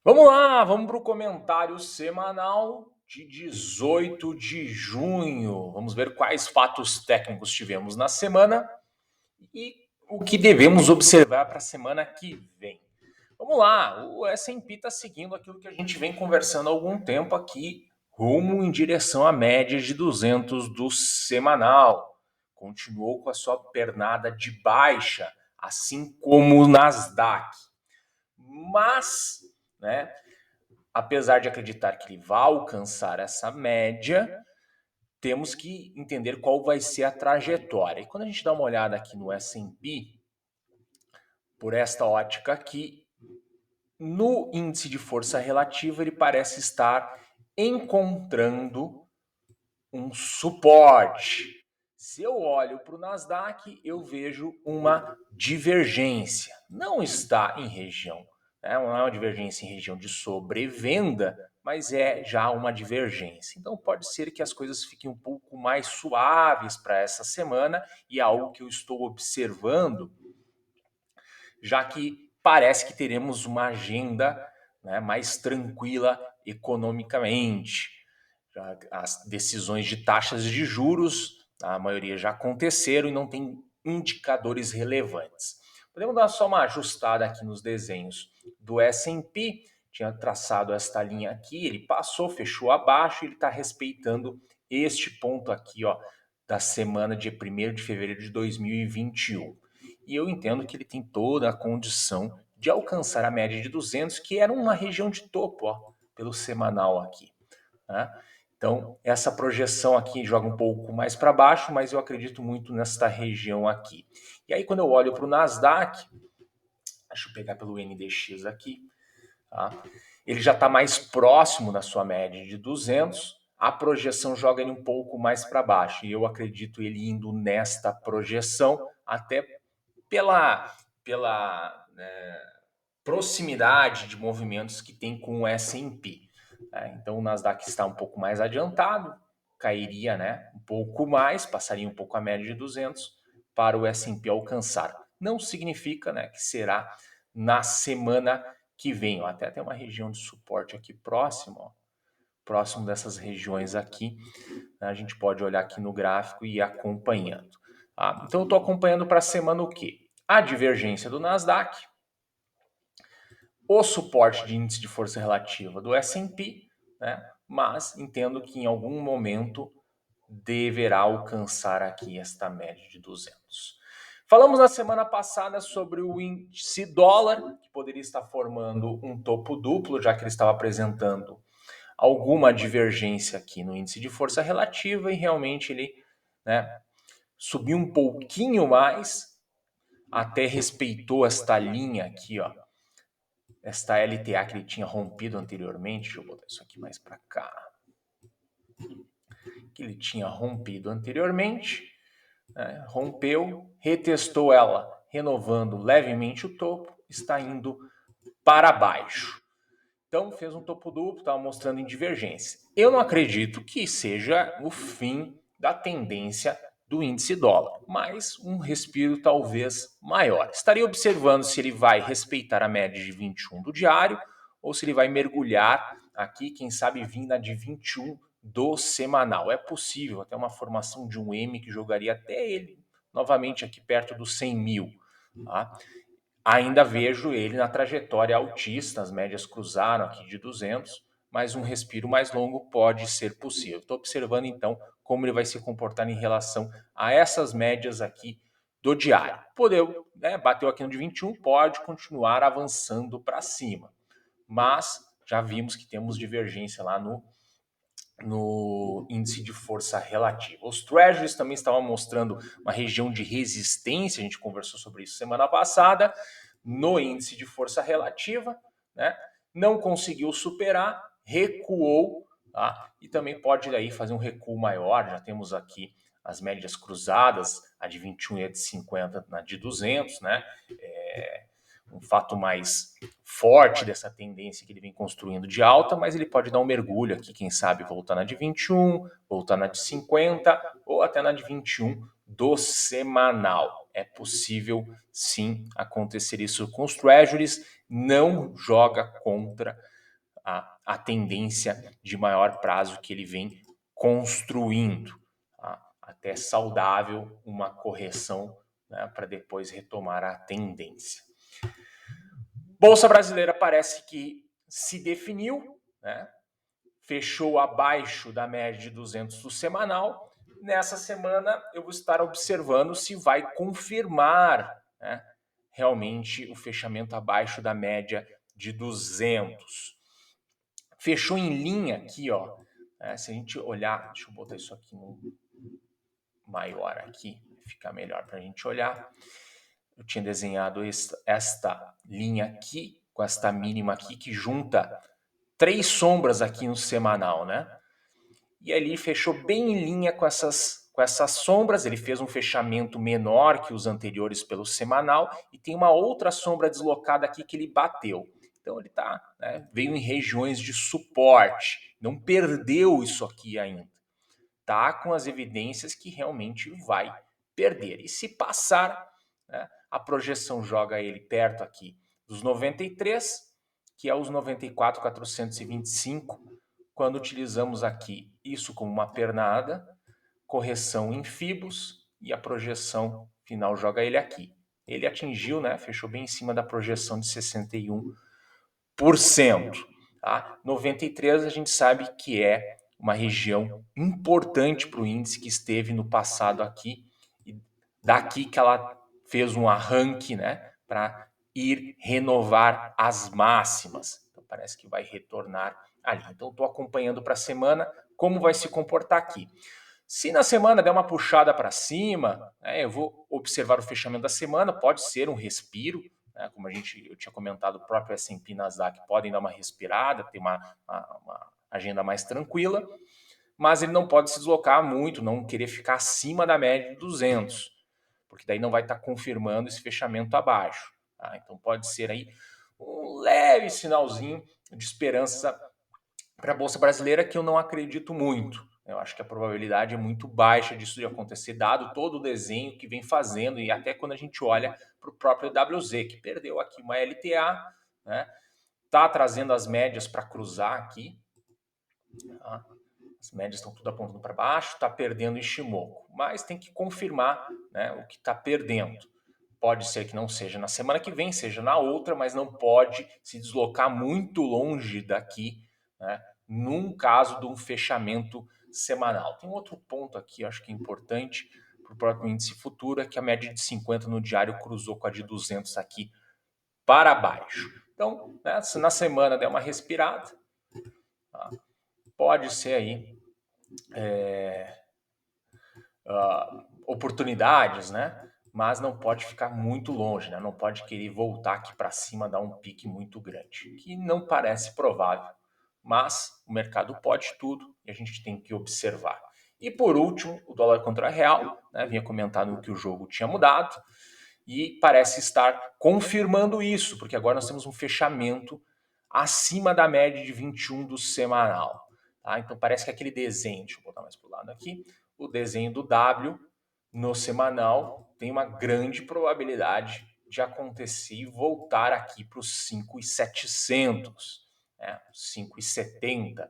Vamos lá, vamos para o comentário semanal de 18 de junho. Vamos ver quais fatos técnicos tivemos na semana e o que devemos observar para a semana que vem. Vamos lá, o S&P está seguindo aquilo que a gente vem conversando há algum tempo aqui, rumo em direção à média de 200 do semanal. Continuou com a sua pernada de baixa, assim como o Nasdaq. Mas, né, apesar de acreditar que ele vai alcançar essa média, temos que entender qual vai ser a trajetória. E quando a gente dá uma olhada aqui no S&P, por esta ótica aqui, no índice de força relativa, ele parece estar encontrando um suporte. Se eu olho para o Nasdaq, eu vejo uma divergência. Não está em região, né? Não é uma divergência em região de sobrevenda, mas é já uma divergência. Então pode ser que as coisas fiquem um pouco mais suaves para essa semana e é algo que eu estou observando, já que parece que teremos uma agenda, né, mais tranquila economicamente. As decisões de taxas de juros, a maioria já aconteceram e não tem indicadores relevantes. Podemos dar só uma ajustada aqui nos desenhos do S&P, tinha traçado esta linha aqui, ele passou, fechou abaixo, ele está respeitando este ponto aqui, ó, da semana de 1º de fevereiro de 2021. E eu entendo que ele tem toda a condição de alcançar a média de 200, que era uma região de topo, ó, pelo semanal aqui, né? Então, essa projeção aqui joga um pouco mais para baixo, mas eu acredito muito nesta região aqui. E aí, quando eu olho para o Nasdaq, deixa eu pegar pelo NDX aqui, tá? Ele já está mais próximo da sua média de 200, a projeção joga ele um pouco mais para baixo, e eu acredito ele indo nesta projeção, até pela proximidade de movimentos que tem com o S&P. Então o Nasdaq está um pouco mais adiantado, cairia, né, um pouco mais, passaria um pouco a média de 200 para o S&P alcançar. Não significa, né, que será na semana que vem. Ó, até tem uma região de suporte aqui próximo, ó, próximo dessas regiões aqui. Né, a gente pode olhar aqui no gráfico e ir acompanhando. Tá? Então eu estou acompanhando para a semana o quê? A divergência do Nasdaq, o suporte de índice de força relativa do S&P, né? Mas entendo que em algum momento deverá alcançar aqui esta média de 200. Falamos na semana passada sobre o índice dólar, que poderia estar formando um topo duplo, já que ele estava apresentando alguma divergência aqui no índice de força relativa e realmente ele, né, subiu um pouquinho mais, até respeitou esta linha aqui, ó, esta LTA que ele tinha rompido anteriormente. Deixa eu botar isso aqui mais para cá. Que ele tinha rompido anteriormente, né? Rompeu, retestou ela, renovando levemente o topo, está indo para baixo. Então fez um topo duplo, estava mostrando em divergência. Eu não acredito que seja o fim da tendência do índice dólar, mas um respiro talvez maior. Estaria observando se ele vai respeitar a média de 21 do diário ou se ele vai mergulhar aqui, quem sabe vir na de 21 do semanal. É possível até uma formação de um M que jogaria até ele novamente aqui perto dos 100 mil. Tá? Ainda vejo ele na trajetória altista, as médias cruzaram aqui de 200, mas um respiro mais longo pode ser possível. Estou observando então como ele vai se comportar em relação a essas médias aqui do diário. Podeu, né, bateu aqui no de 21, pode continuar avançando para cima, mas já vimos que temos divergência lá no índice de força relativa. Os treasuries também estavam mostrando uma região de resistência, a gente conversou sobre isso semana passada, no índice de força relativa, né? Não conseguiu superar, recuou, tá? E também pode aí fazer um recuo maior, já temos aqui as médias cruzadas, a de 21 e a de 50 na de 200, né? Um fato mais forte dessa tendência que ele vem construindo de alta, mas ele pode dar um mergulho aqui, quem sabe voltar na de 21, voltar na de 50 ou até na de 21 do semanal. É possível sim acontecer isso com os treasuries, não joga contra a tendência de maior prazo que ele vem construindo. Tá? Até saudável uma correção, né, para depois retomar a tendência. Bolsa Brasileira parece que se definiu, né? Fechou abaixo da média de 200 do semanal. Nessa semana eu vou estar observando se vai confirmar, né, realmente o fechamento abaixo da média de 200. Fechou em linha aqui, ó. Se a gente olhar, deixa eu botar isso aqui no maior aqui, fica melhor para a gente olhar. Eu tinha desenhado esta linha aqui, com esta mínima aqui, que junta 3 sombras aqui no semanal, né? E ali fechou bem em linha com essas sombras. Ele fez um fechamento menor que os anteriores pelo semanal e tem uma outra sombra deslocada aqui que ele bateu. Então ele tá, né, veio em regiões de suporte, não perdeu isso aqui ainda. Tá com as evidências que realmente vai perder. E se passar, né, a projeção joga ele perto aqui dos 93, que é os 94.425, quando utilizamos aqui isso como uma pernada, correção em fibos e a projeção final joga ele aqui. Ele atingiu, né, fechou bem em cima da projeção de 61%. Tá? 93 a gente sabe que é uma região importante para o índice que esteve no passado aqui, e daqui que ela fez um arranque, né, para ir renovar as máximas. Então parece que vai retornar ali. Então estou acompanhando para a semana como vai se comportar aqui. Se na semana der uma puxada para cima, né, eu vou observar o fechamento da semana, pode ser um respiro, né, como eu tinha comentado, o próprio S&P e Nasdaq podem dar uma respirada, ter uma agenda mais tranquila, mas ele não pode se deslocar muito, não querer ficar acima da média de 200, porque daí não vai estar confirmando esse fechamento abaixo. Tá? Então pode ser aí um leve sinalzinho de esperança para a Bolsa Brasileira, que eu não acredito muito. Eu acho que a probabilidade é muito baixa disso de acontecer, dado todo o desenho que vem fazendo, e até quando a gente olha para o próprio WZ, que perdeu aqui uma LTA, né? Tá trazendo as médias para cruzar aqui. Tá? As médias estão tudo apontando para baixo, está perdendo Ishimoku, mas tem que confirmar, né, o que está perdendo. Pode ser que não seja na semana que vem, seja na outra, mas não pode se deslocar muito longe daqui, né, num caso de um fechamento semanal. Tem um outro ponto aqui, acho que é importante para o próprio índice futuro, é que a média de 50 no diário cruzou com a de 200 aqui para baixo. Então, né, se na semana der uma respirada, tá, pode ser aí oportunidades, né? Mas não pode ficar muito longe, né? Não pode querer voltar aqui para cima, dar um pique muito grande, que não parece provável. Mas o mercado pode tudo e a gente tem que observar. E por último, o dólar contra real, né? Vinha comentando que o jogo tinha mudado e parece estar confirmando isso, porque agora nós temos um fechamento acima da média de 21 do semanal. Tá? Então parece que aquele desenho, deixa eu botar mais para o lado aqui, o desenho do W no semanal tem uma grande probabilidade de acontecer e voltar aqui para os 5.700, né? 5.70.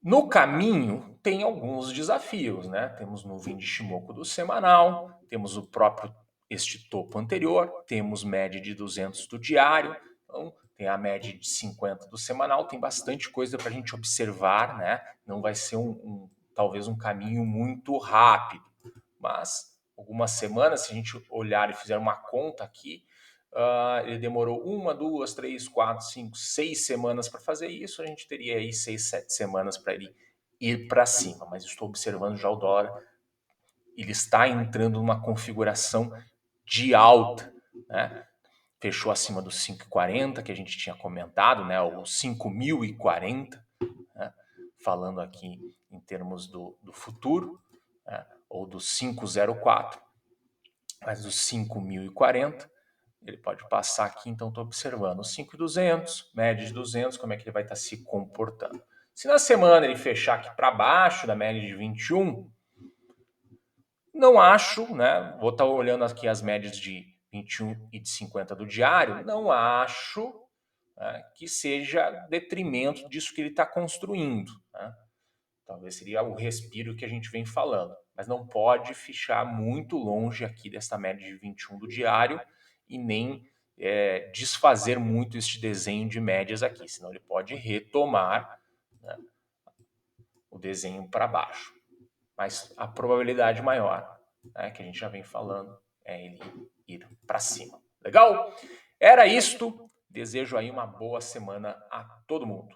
No caminho, tem alguns desafios, né? Temos nuvem de Shimoku do semanal, temos o próprio este topo anterior, temos média de 200 do diário, então tem a média de 50 do semanal, tem bastante coisa para a gente observar, né? Não vai ser talvez um caminho muito rápido, mas algumas semanas, se a gente olhar e fizer uma conta aqui, ele demorou 1, 2, 3, 4, 5, 6 semanas para fazer isso. A gente teria aí 6, 7 semanas para ele ir para cima. Mas estou observando já o dólar, ele está entrando numa configuração de alta, né? Fechou acima dos 5,40 que a gente tinha comentado, né? O 5.040, né? Falando aqui em termos do futuro, né? Ou do 5,04, mas dos 5.040. Ele pode passar aqui, então estou observando os 5.200, média de 200, como é que ele vai estar se comportando. Se na semana ele fechar aqui para baixo da média de 21, não acho, né? Vou estar olhando aqui as médias de 21 e de 50 do diário, não acho, né, que seja detrimento disso que ele está construindo, né? Talvez seria o respiro que a gente vem falando, mas não pode fichar muito longe aqui dessa média de 21 do diário e nem desfazer muito este desenho de médias aqui, senão ele pode retomar, né, o desenho para baixo. Mas a probabilidade maior, né, que a gente já vem falando, é ele ir para cima. Legal? Era isto. Desejo aí uma boa semana a todo mundo.